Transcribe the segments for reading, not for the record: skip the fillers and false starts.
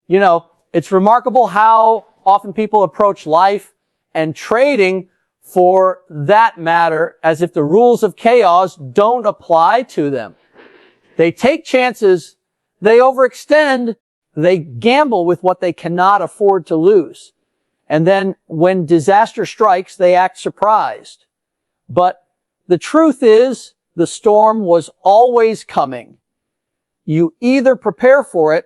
You know, it's remarkable how often people approach life and trading, for that matter, as if the rules of chaos don't apply to them. They take chances, they overextend, they gamble with what they cannot afford to lose. And then when disaster strikes, they act surprised. But the truth is, the storm was always coming. You either prepare for it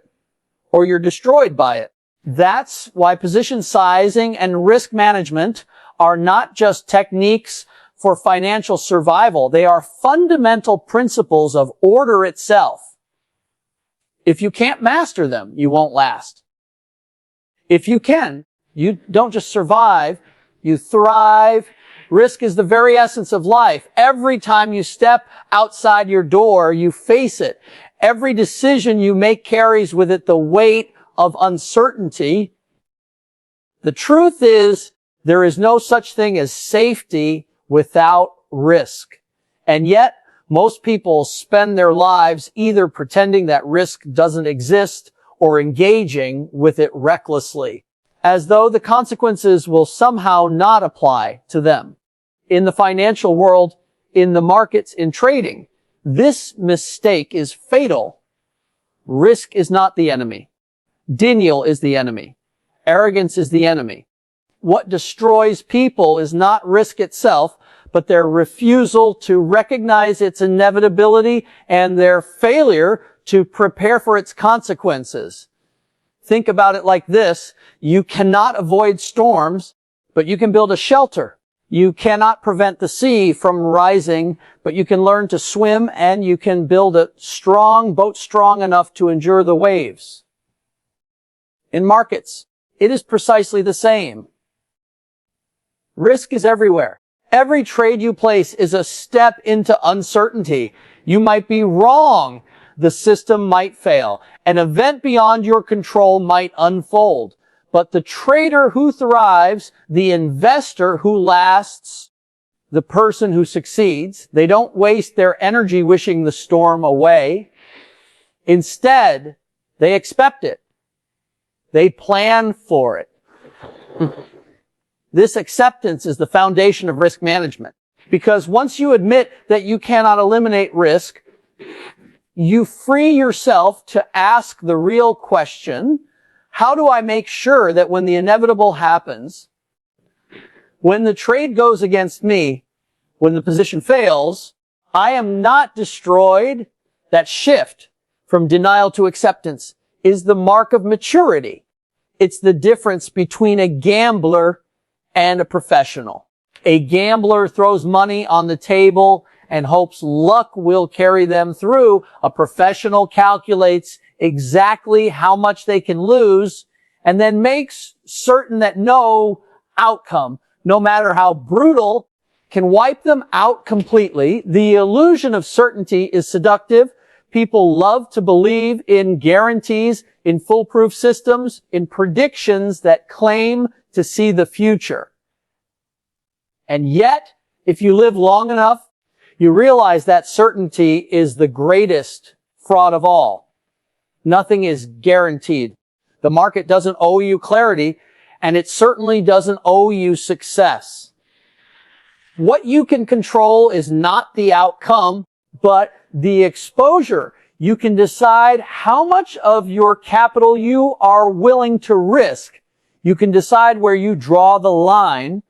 or you're destroyed by it. That's why position sizing and risk management are not just techniques for financial survival. They are fundamental principles of order itself. If you can't master them, you won't last. If you can, you don't just survive, you thrive. Risk is the very essence of life. Every time you step outside your door, you face it. Every decision you make carries with it the weight of uncertainty. The truth is, there is no such thing as safety without risk. And yet, most people spend their lives either pretending that risk doesn't exist or engaging with it recklessly, as though the consequences will somehow not apply to them. In the financial world, in the markets, in trading, this mistake is fatal. Risk is not the enemy. Denial is the enemy. Arrogance is the enemy. What destroys people is not risk itself, but their refusal to recognize its inevitability and their failure to prepare for its consequences. Think about it like this. You cannot avoid storms, but you can build a shelter. You cannot prevent the sea from rising, but you can learn to swim, and you can build a boat strong enough to endure the waves. In markets, it is precisely the same. Risk is everywhere. Every trade you place is a step into uncertainty. You might be wrong. The system might fail. An event beyond your control might unfold. But the trader who thrives, the investor who lasts, the person who succeeds, they don't waste their energy wishing the storm away. Instead, they expect it. They plan for it. This acceptance is the foundation of risk management. Because once you admit that you cannot eliminate risk, you free yourself to ask the real question, how do I make sure that when the inevitable happens, when the trade goes against me, when the position fails, I am not destroyed? That shift from denial to acceptance is the mark of maturity. It's the difference between a gambler and a professional. A gambler throws money on the table and hopes luck will carry them through. A professional calculates exactly how much they can lose and then makes certain that no outcome, no matter how brutal, can wipe them out completely. The illusion of certainty is seductive. People love to believe in guarantees, in foolproof systems, in predictions that claim to see the future. And yet, if you live long enough, you realize that certainty is the greatest fraud of all. Nothing is guaranteed. The market doesn't owe you clarity, and it certainly doesn't owe you success. What you can control is not the outcome, but the exposure. You can decide how much of your capital you are willing to risk. You can decide where you draw the line.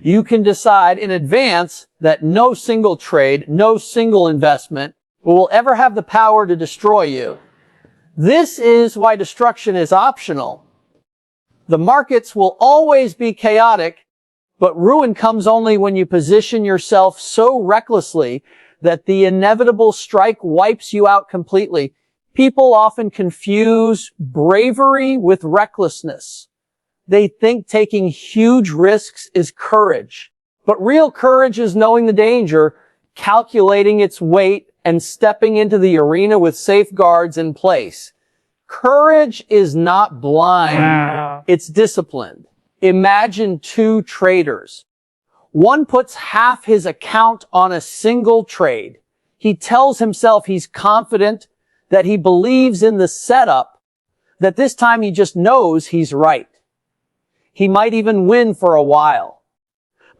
You can decide in advance that no single trade, no single investment will ever have the power to destroy you. This is why destruction is optional. The markets will always be chaotic, but ruin comes only when you position yourself so recklessly that the inevitable strike wipes you out completely. People often confuse bravery with recklessness. They think taking huge risks is courage. But real courage is knowing the danger, calculating its weight, and stepping into the arena with safeguards in place. Courage is not blind. It's disciplined. Imagine two traders. One puts half his account on a single trade. He tells himself he's confident, that he believes in the setup, that this time he just knows he's right. He might even win for a while.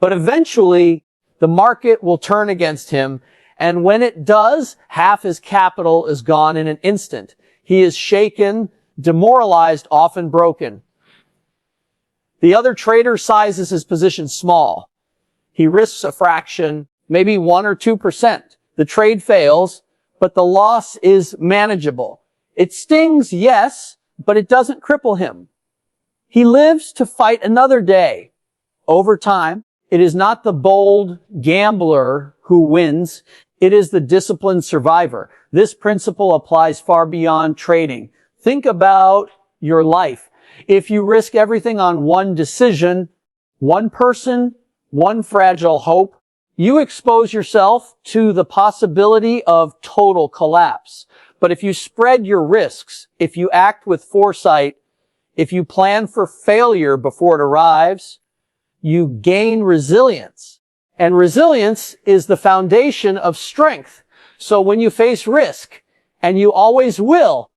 But eventually, the market will turn against him, and when it does, half his capital is gone in an instant. He is shaken, demoralized, often broken. The other trader sizes his position small. He risks a fraction, maybe 1 or 2%. The trade fails, but the loss is manageable. It stings, yes, but it doesn't cripple him. He lives to fight another day. Over time, it is not the bold gambler who wins. It is the disciplined survivor. This principle applies far beyond trading. Think about your life. If you risk everything on one decision, one person, one fragile hope, you expose yourself to the possibility of total collapse. But if you spread your risks, if you act with foresight, if you plan for failure before it arrives, you gain resilience. And resilience is the foundation of strength. So when you face risk, and you always will,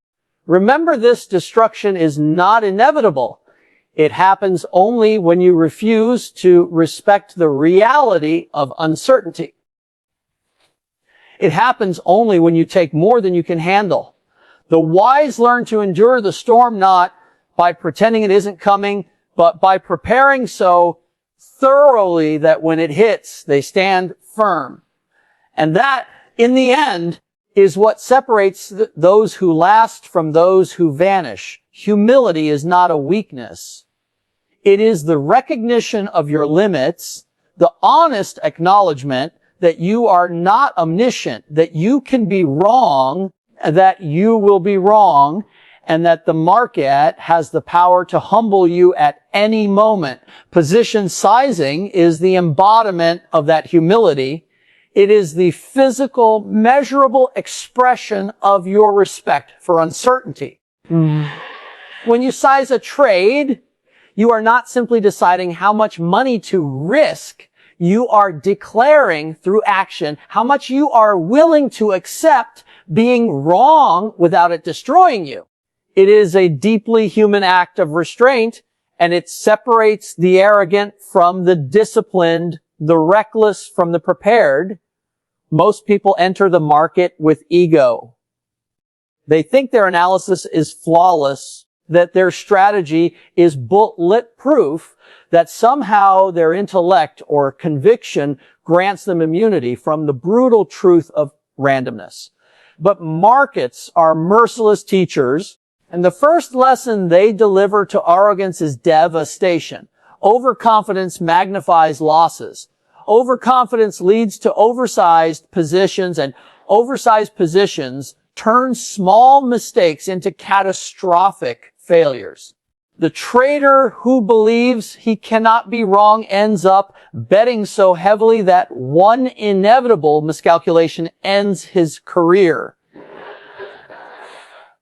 remember this: destruction is not inevitable. It happens only when you refuse to respect the reality of uncertainty. It happens only when you take more than you can handle. The wise learn to endure the storm not by pretending it isn't coming, but by preparing so thoroughly that when it hits, they stand firm. And that, in the end, is what separates those who last from those who vanish. Humility is not a weakness. It is the recognition of your limits, the honest acknowledgement that you are not omniscient, that you can be wrong, that you will be wrong, and that the market has the power to humble you at any moment. Position sizing is the embodiment of that humility. It is the physical, measurable expression of your respect for uncertainty. When you size a trade, you are not simply deciding how much money to risk. You are declaring through action how much you are willing to accept being wrong without it destroying you. It is a deeply human act of restraint, and it separates the arrogant from the disciplined, the reckless from the prepared. Most people enter the market with ego. They think their analysis is flawless, that their strategy is bulletproof, that somehow their intellect or conviction grants them immunity from the brutal truth of randomness. But markets are merciless teachers, and the first lesson they deliver to arrogance is devastation. Overconfidence magnifies losses. Overconfidence leads to oversized positions, and oversized positions turn small mistakes into catastrophic failures. The trader who believes he cannot be wrong ends up betting so heavily that one inevitable miscalculation ends his career.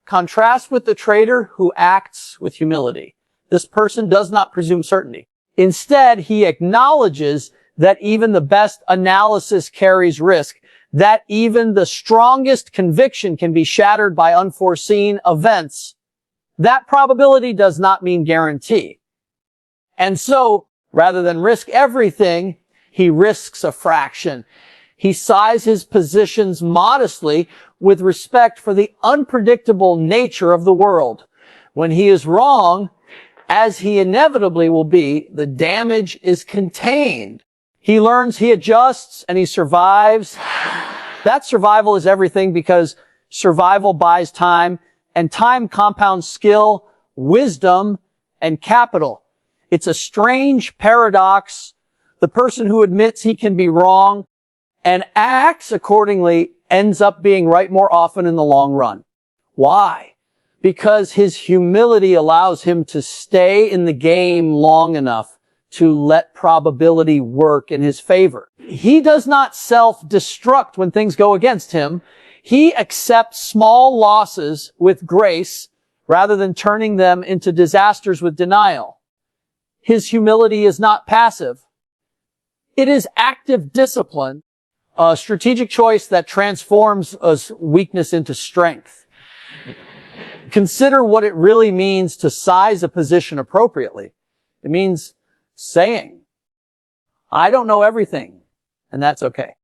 Contrast with the trader who acts with humility. This person does not presume certainty. Instead, he acknowledges that even the best analysis carries risk, that even the strongest conviction can be shattered by unforeseen events. That probability does not mean guarantee. And so, rather than risk everything, he risks a fraction. He sizes his positions modestly with respect for the unpredictable nature of the world. When he is wrong, as he inevitably will be, the damage is contained. He learns, he adjusts, and he survives. That survival is everything, because survival buys time, and time compounds skill, wisdom, and capital. It's a strange paradox. The person who admits he can be wrong and acts accordingly ends up being right more often in the long run. Why? Because his humility allows him to stay in the game long enough to let probability work in his favor. He does not self-destruct when things go against him. He accepts small losses with grace rather than turning them into disasters with denial. His humility is not passive. It is active discipline, a strategic choice that transforms a weakness into strength. Consider what it really means to size a position appropriately. It means saying, I don't know everything, and that's okay.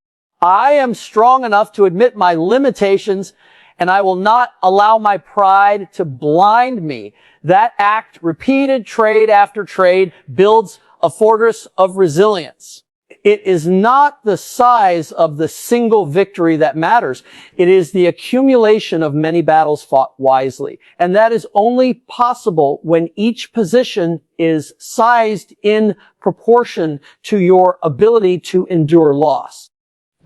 I am strong enough to admit my limitations, and I will not allow my pride to blind me. That act, repeated trade after trade, builds a fortress of resilience. It is not the size of the single victory that matters. It is the accumulation of many battles fought wisely. And that is only possible when each position is sized in proportion to your ability to endure loss.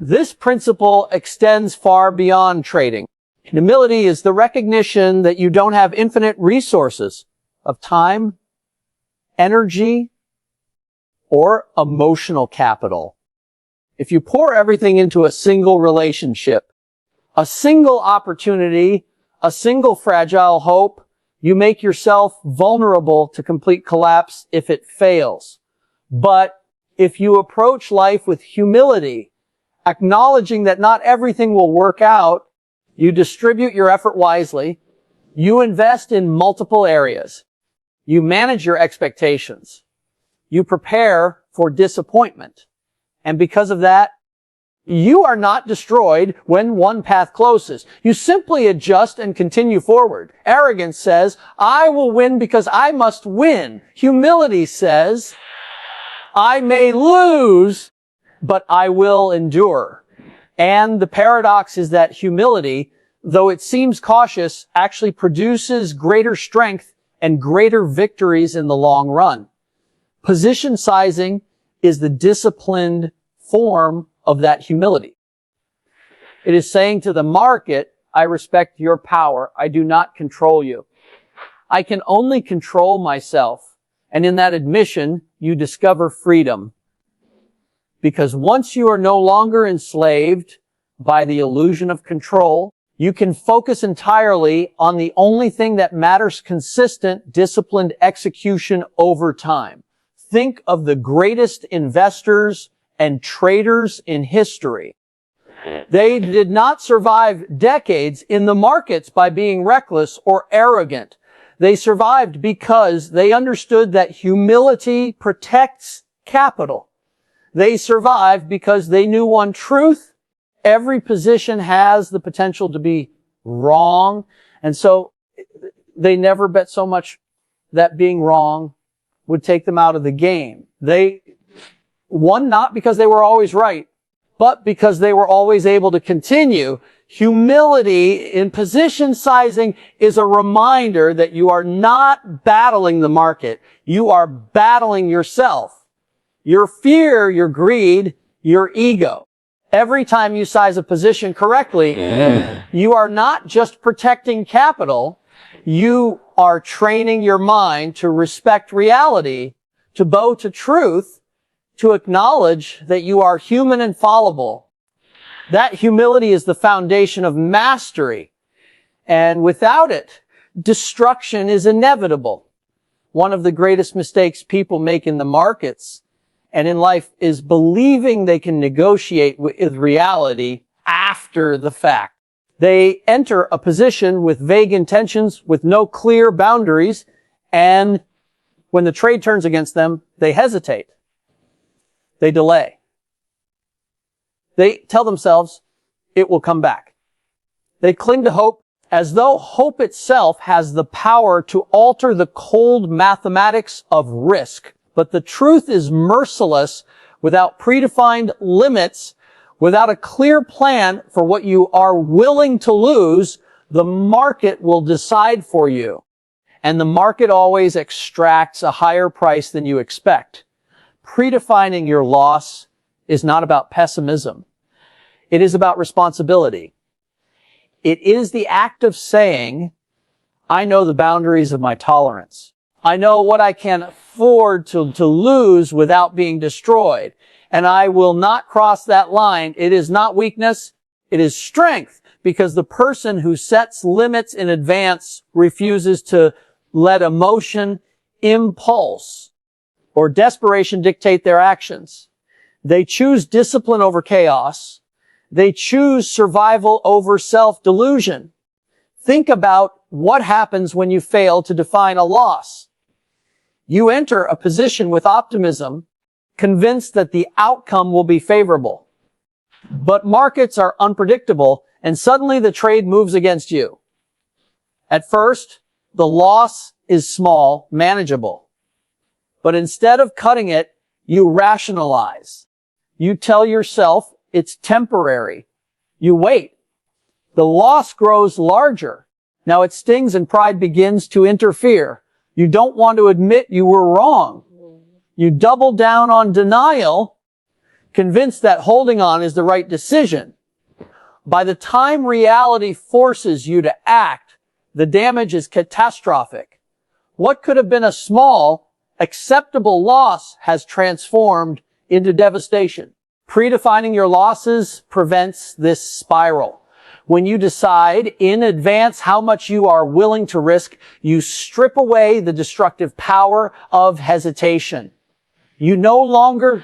This principle extends far beyond trading. Humility is the recognition that you don't have infinite resources of time, energy, or emotional capital. If you pour everything into a single relationship, a single opportunity, a single fragile hope, you make yourself vulnerable to complete collapse if it fails. But if you approach life with humility, acknowledging that not everything will work out, you distribute your effort wisely, you invest in multiple areas, you manage your expectations, you prepare for disappointment. And because of that, you are not destroyed when one path closes. You simply adjust and continue forward. Arrogance says, I will win because I must win. Humility says, I may lose, but I will endure. And the paradox is that humility, though it seems cautious, actually produces greater strength and greater victories in the long run. Position sizing is the disciplined form of that humility. It is saying to the market, I respect your power. I do not control you. I can only control myself. And in that admission, you discover freedom. Because once you are no longer enslaved by the illusion of control, you can focus entirely on the only thing that matters: consistent, disciplined execution over time. Think of the greatest investors and traders in history. They did not survive decades in the markets by being reckless or arrogant. They survived because they understood that humility protects capital. They survived because they knew one truth: every position has the potential to be wrong. And so they never bet so much that being wrong would take them out of the game. They won not because they were always right, but because they were always able to continue. Humility in position sizing is a reminder that you are not battling the market. You are battling yourself, your fear, your greed, your ego. Every time you size a position correctly, you are not just protecting capital. You are training your mind to respect reality, to bow to truth, to acknowledge that you are human and fallible. That humility is the foundation of mastery. And without it, destruction is inevitable. One of the greatest mistakes people make in the markets and in life is believing they can negotiate with reality after the fact. They enter a position with vague intentions, with no clear boundaries, and when the trade turns against them, they hesitate. They delay. They tell themselves it will come back. They cling to hope as though hope itself has the power to alter the cold mathematics of risk. But the truth is merciless. Without predefined limits, without a clear plan for what you are willing to lose, the market will decide for you. And the market always extracts a higher price than you expect. Predefining your loss is not about pessimism. It is about responsibility. It is the act of saying, I know the boundaries of my tolerance. I know what I can afford to lose without being destroyed. And I will not cross that line. It is not weakness. It is strength. Because the person who sets limits in advance refuses to let emotion, impulse, or desperation dictate their actions. They choose discipline over chaos. They choose survival over self-delusion. Think about what happens when you fail to define a loss. You enter a position with optimism, convinced that the outcome will be favorable. But markets are unpredictable, and suddenly the trade moves against you. At first, the loss is small, manageable. But instead of cutting it, you rationalize. You tell yourself it's temporary. You wait. The loss grows larger. Now it stings and pride begins to interfere. You don't want to admit you were wrong. You double down on denial, convinced that holding on is the right decision. By the time reality forces you to act, the damage is catastrophic. What could have been a small, acceptable loss has transformed into devastation. Predefining your losses prevents this spiral. When you decide in advance how much you are willing to risk, you strip away the destructive power of hesitation. You no longer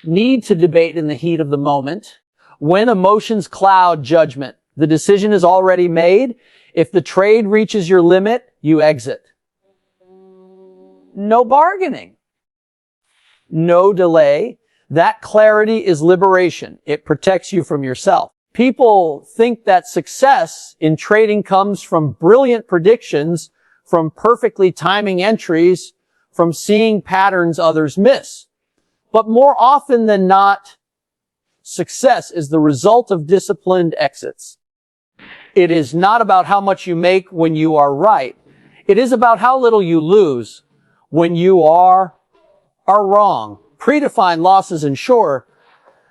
need to debate in the heat of the moment. When emotions cloud judgment, the decision is already made. If the trade reaches your limit, you exit. No bargaining. No delay. That clarity is liberation. It protects you from yourself. People think that success in trading comes from brilliant predictions, from perfectly timing entries, from seeing patterns others miss. But more often than not, success is the result of disciplined exits. It is not about how much you make when you are right. It is about how little you lose when you are wrong. Predefined losses ensure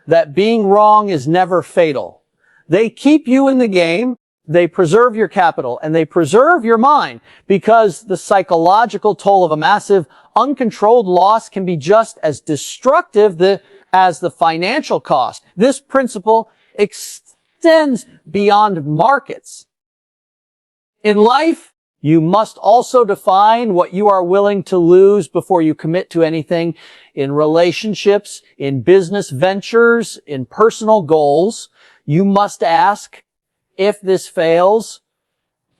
that being wrong is never fatal. They keep you in the game, they preserve your capital, and they preserve your mind, because the psychological toll of a massive, uncontrolled loss can be just as destructive as the financial cost. This principle extends beyond markets. In life, you must also define what you are willing to lose before you commit to anything. In relationships, in business ventures, in personal goals, you must ask, if this fails,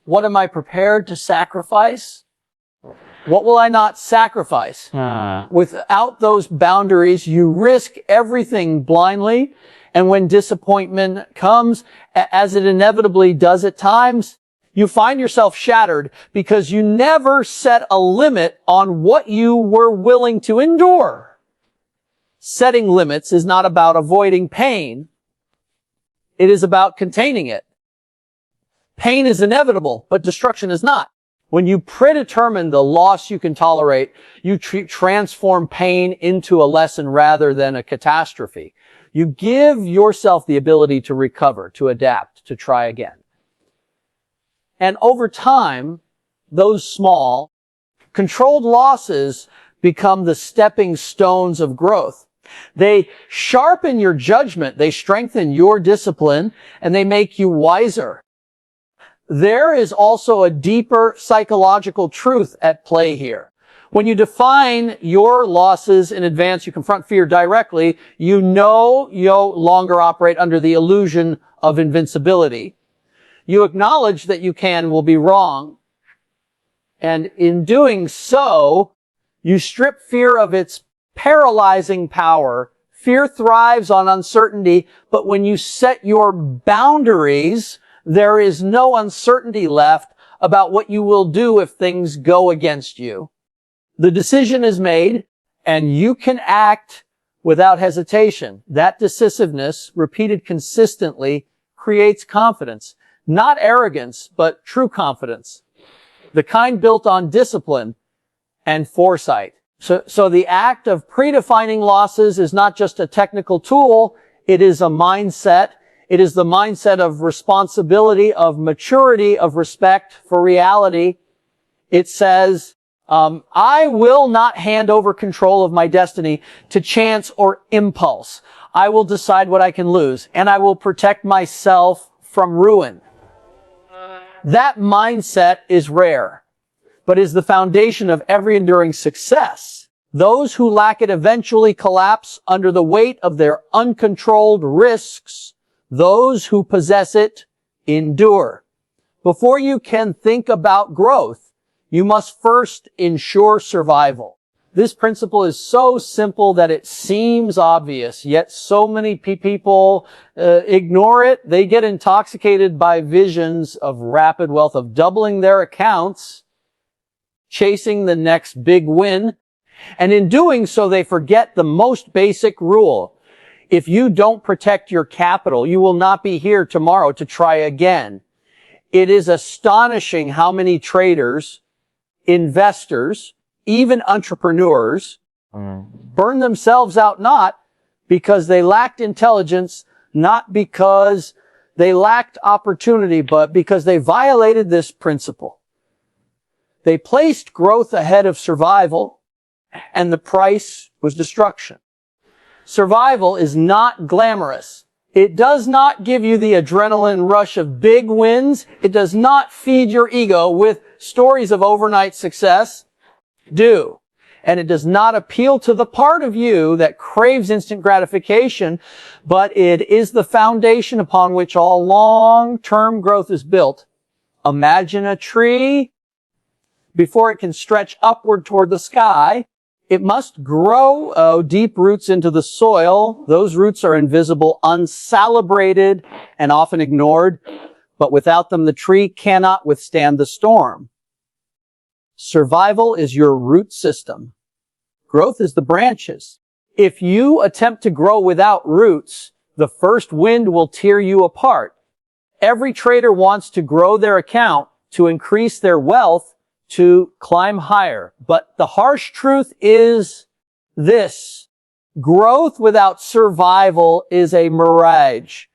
what am I prepared to sacrifice? What will I not sacrifice? Without those boundaries, you risk everything blindly. And when disappointment comes, as it inevitably does at times, you find yourself shattered because you never set a limit on what you were willing to endure. Setting limits is not about avoiding pain. It is about containing it. Pain is inevitable, but destruction is not. When you predetermine the loss you can tolerate, you transform pain into a lesson rather than a catastrophe. You give yourself the ability to recover, to adapt, to try again. And over time, those small, controlled losses become the stepping stones of growth. They sharpen your judgment, they strengthen your discipline, and they make you wiser. There is also a deeper psychological truth at play here. When you define your losses in advance, you confront fear directly, you no longer operate under the illusion of invincibility. You acknowledge that you will be wrong. And in doing so, you strip fear of its paralyzing power. Fear thrives on uncertainty, but when you set your boundaries, there is no uncertainty left about what you will do if things go against you. The decision is made, and you can act without hesitation. That decisiveness, repeated consistently, creates confidence. Not arrogance, but true confidence. The kind built on discipline and foresight. So the act of predefining losses is not just a technical tool, it is a mindset. It is the mindset of responsibility, of maturity, of respect for reality. It says, I will not hand over control of my destiny to chance or impulse. I will decide what I can lose, and I will protect myself from ruin. That mindset is rare, but is the foundation of every enduring success. Those who lack it eventually collapse under the weight of their uncontrolled risks. Those who possess it endure. Before you can think about growth, you must first ensure survival. This principle is so simple that it seems obvious, yet so many people ignore it. They get intoxicated by visions of rapid wealth, of doubling their accounts, chasing the next big win. And in doing so, they forget the most basic rule. If you don't protect your capital, you will not be here tomorrow to try again. It is astonishing how many traders, investors, even entrepreneurs burn themselves out not because they lacked intelligence, not because they lacked opportunity, but because they violated this principle. They placed growth ahead of survival, and the price was destruction. Survival is not glamorous. It does not give you the adrenaline rush of big wins. It does not feed your ego with stories of overnight success. And it does not appeal to the part of you that craves instant gratification, but it is the foundation upon which all long-term growth is built. Imagine a tree. Before it can stretch upward toward the sky, it must grow deep roots into the soil. Those roots are invisible, uncelebrated, and often ignored. But without them, the tree cannot withstand the storm. Survival is your root system. Growth is the branches. If you attempt to grow without roots, the first wind will tear you apart. Every trader wants to grow their account, to increase their wealth, to climb higher. But the harsh truth is this: growth without survival is a mirage.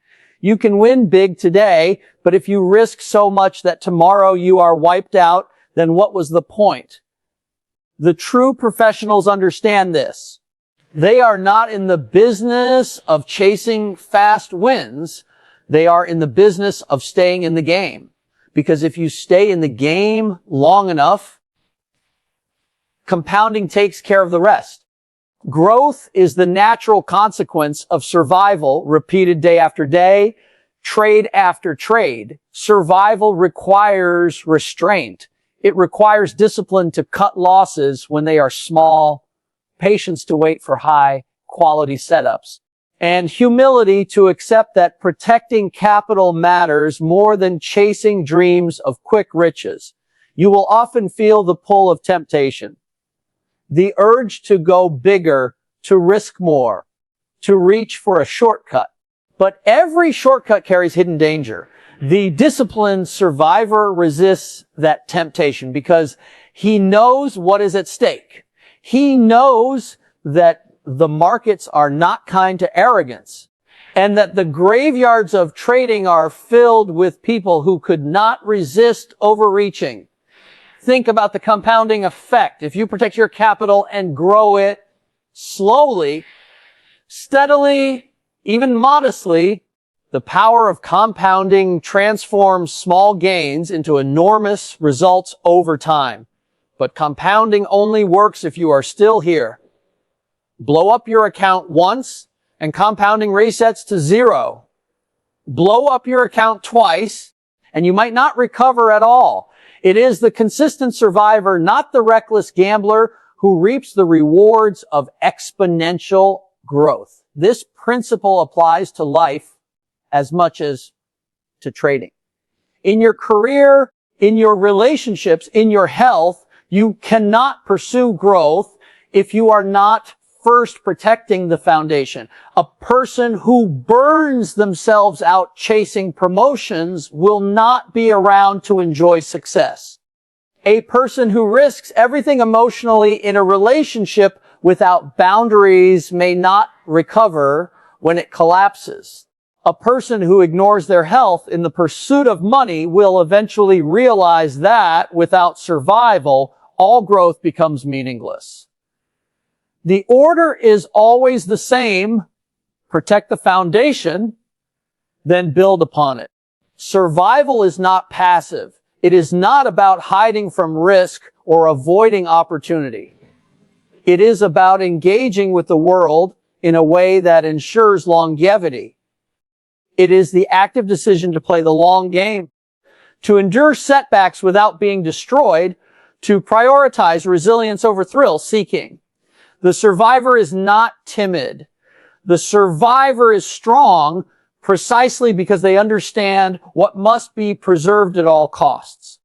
You can win big today, but if you risk so much that tomorrow you are wiped out, then what was the point? The true professionals understand this. They are not in the business of chasing fast wins. They are in the business of staying in the game. Because if you stay in the game long enough, compounding takes care of the rest. Growth is the natural consequence of survival repeated day after day, trade after trade. Survival requires restraint. It requires discipline to cut losses when they are small, patience to wait for high quality setups, and humility to accept that protecting capital matters more than chasing dreams of quick riches. You will often feel the pull of temptation, the urge to go bigger, to risk more, to reach for a shortcut. But every shortcut carries hidden danger. The disciplined survivor resists that temptation because he knows what is at stake. He knows that the markets are not kind to arrogance, and that the graveyards of trading are filled with people who could not resist overreaching. Think about the compounding effect. If you protect your capital and grow it slowly, steadily, even modestly, the power of compounding transforms small gains into enormous results over time. But compounding only works if you are still here. Blow up your account once, and compounding resets to zero. Blow up your account twice, and you might not recover at all. It is the consistent survivor, not the reckless gambler, who reaps the rewards of exponential growth. This principle applies to life as much as to trading. In your career, in your relationships, in your health, you cannot pursue growth if you are not first protecting the foundation. A person who burns themselves out chasing promotions will not be around to enjoy success. A person who risks everything emotionally in a relationship without boundaries may not recover when it collapses. A person who ignores their health in the pursuit of money will eventually realize that without survival, all growth becomes meaningless. The order is always the same. Protect the foundation, then build upon it. Survival is not passive. It is not about hiding from risk or avoiding opportunity. It is about engaging with the world in a way that ensures longevity. It is the active decision to play the long game, to endure setbacks without being destroyed, to prioritize resilience over thrill seeking. The survivor is not timid. The survivor is strong precisely because they understand what must be preserved at all costs.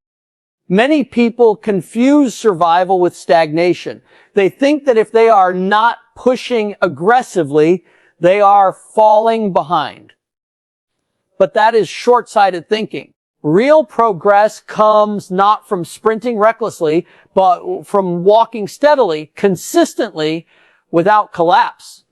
Many people confuse survival with stagnation. They think that if they are not pushing aggressively, they are falling behind. But that is short-sighted thinking. Real progress comes not from sprinting recklessly, but from walking steadily, consistently, without collapse.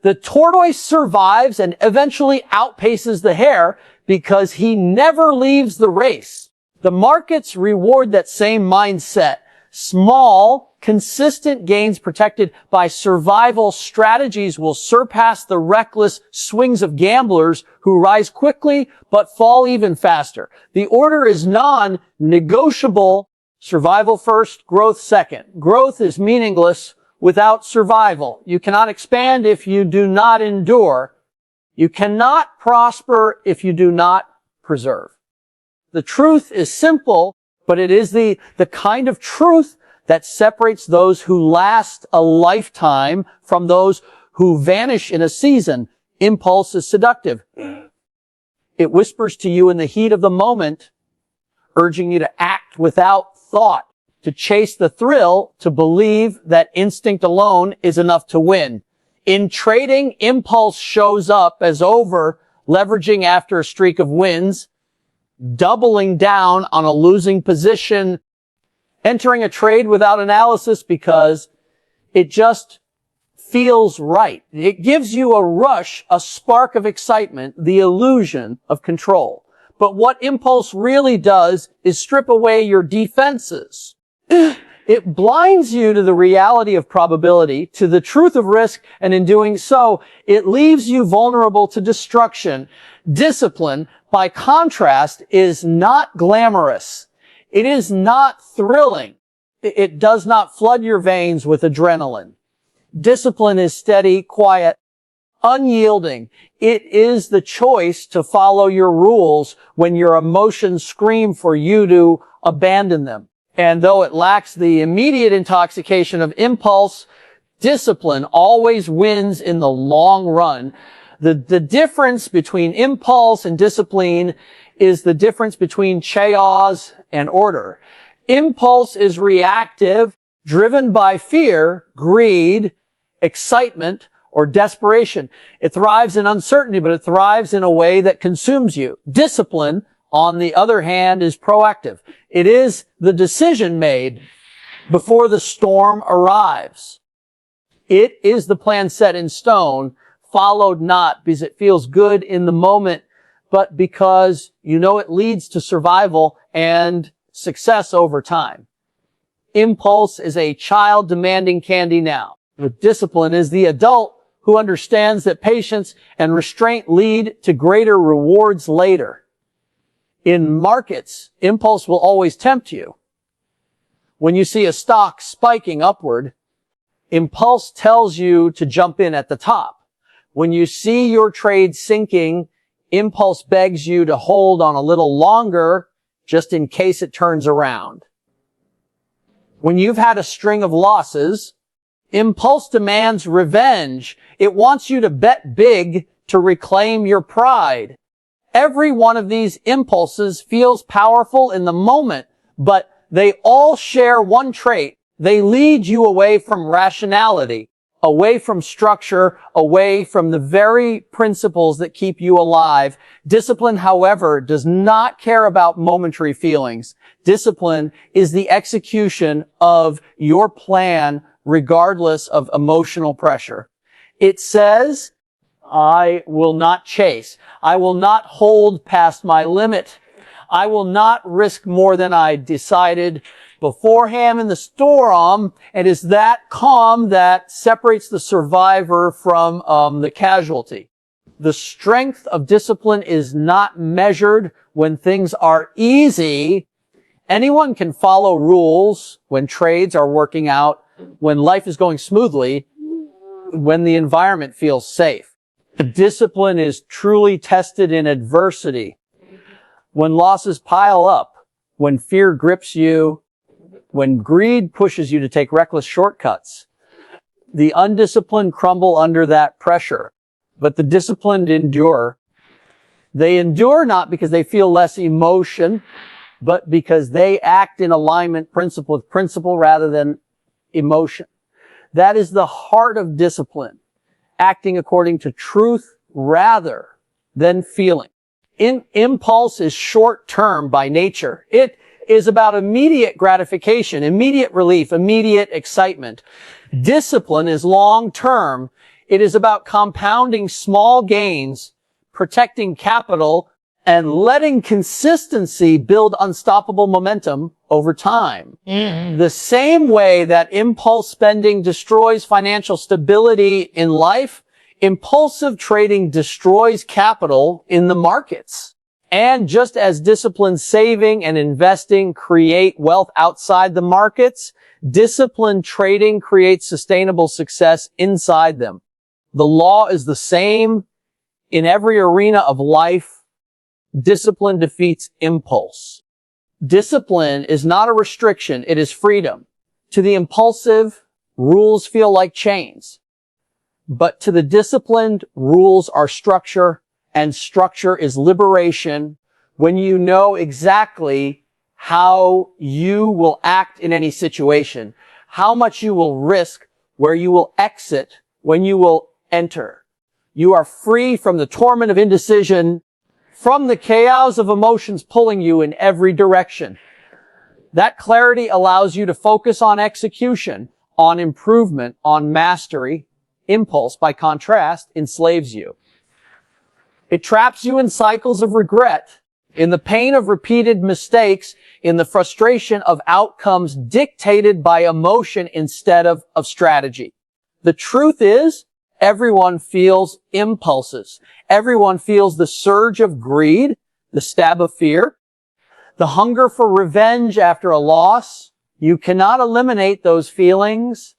The tortoise survives and eventually outpaces the hare because he never leaves the race. The markets reward that same mindset. Small, consistent gains protected by survival strategies will surpass the reckless swings of gamblers who rise quickly but fall even faster. The order is non-negotiable. Survival first, growth second. Growth is meaningless without survival. You cannot expand if you do not endure. You cannot prosper if you do not preserve. The truth is simple, but it is the kind of truth that separates those who last a lifetime from those who vanish in a season. Impulse is seductive. It whispers to you in the heat of the moment, urging you to act without thought, to chase the thrill, to believe that instinct alone is enough to win. In trading, impulse shows up as over, leveraging after a streak of wins, doubling down on a losing position, entering a trade without analysis because it just feels right. It gives you a rush, a spark of excitement, the illusion of control. But what impulse really does is strip away your defenses. It blinds you to the reality of probability, to the truth of risk, and in doing so, it leaves you vulnerable to destruction. Discipline, by contrast, is not glamorous. It is not thrilling. It does not flood your veins with adrenaline. Discipline is steady, quiet, unyielding. It is the choice to follow your rules when your emotions scream for you to abandon them. And though it lacks the immediate intoxication of impulse, discipline always wins in the long run. The difference between impulse and discipline is the difference between chaos and order. Impulse is reactive, driven by fear, greed, excitement, or desperation. It thrives in uncertainty, but it thrives in a way that consumes you. Discipline, on the other hand, is proactive. It is the decision made before the storm arrives. It is the plan set in stone, followed not because it feels good in the moment, but because you know it leads to survival and success over time. Impulse is a child demanding candy now. But discipline is the adult who understands that patience and restraint lead to greater rewards later. In markets, impulse will always tempt you. When you see a stock spiking upward, impulse tells you to jump in at the top. When you see your trade sinking, impulse begs you to hold on a little longer just in case it turns around. When you've had a string of losses, impulse demands revenge. It wants you to bet big to reclaim your pride. Every one of these impulses feels powerful in the moment, but they all share one trait. They lead you away from rationality, away from structure, away from the very principles that keep you alive. Discipline, however, does not care about momentary feelings. Discipline is the execution of your plan regardless of emotional pressure. It says, I will not chase. I will not hold past my limit. I will not risk more than I decided beforehand in the storm. And it's that calm that separates the survivor from the casualty. The strength of discipline is not measured when things are easy. Anyone can follow rules when trades are working out, when life is going smoothly, when the environment feels safe. Discipline is truly tested in adversity. When losses pile up, when fear grips you, when greed pushes you to take reckless shortcuts, the undisciplined crumble under that pressure, but the disciplined endure. They endure not because they feel less emotion, but because they act in alignment with principle rather than emotion. That is the heart of discipline, acting according to truth rather than feeling. Impulse is short-term by nature. It is about immediate gratification, immediate relief, immediate excitement. Discipline is long-term. It is about compounding small gains, protecting capital, and letting consistency build unstoppable momentum over time. The same way that impulse spending destroys financial stability in life, impulsive trading destroys capital in the markets. And just as disciplined saving and investing create wealth outside the markets, disciplined trading creates sustainable success inside them. The law is the same in every arena of life. Discipline defeats impulse. Discipline is not a restriction, it is freedom. To the impulsive, rules feel like chains. But to the disciplined, rules are structure, and structure is liberation when you know exactly how you will act in any situation, how much you will risk, where you will exit, when you will enter. You are free from the torment of indecision, from the chaos of emotions pulling you in every direction. That clarity allows you to focus on execution, on improvement, on mastery. Impulse, by contrast, enslaves you. It traps you in cycles of regret, in the pain of repeated mistakes, in the frustration of outcomes dictated by emotion instead of strategy. The truth is, everyone feels impulses. Everyone feels the surge of greed, the stab of fear, the hunger for revenge after a loss. You cannot eliminate those feelings.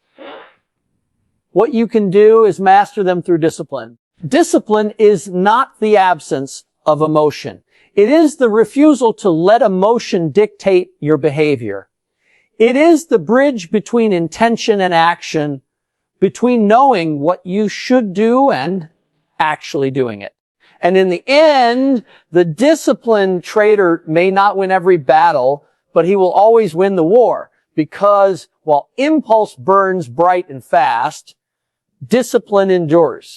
What you can do is master them through discipline. Discipline is not the absence of emotion. It is the refusal to let emotion dictate your behavior. It is the bridge between intention and action, between knowing what you should do and actually doing it. And in the end, the disciplined trader may not win every battle, but he will always win the war, because while impulse burns bright and fast, discipline endures.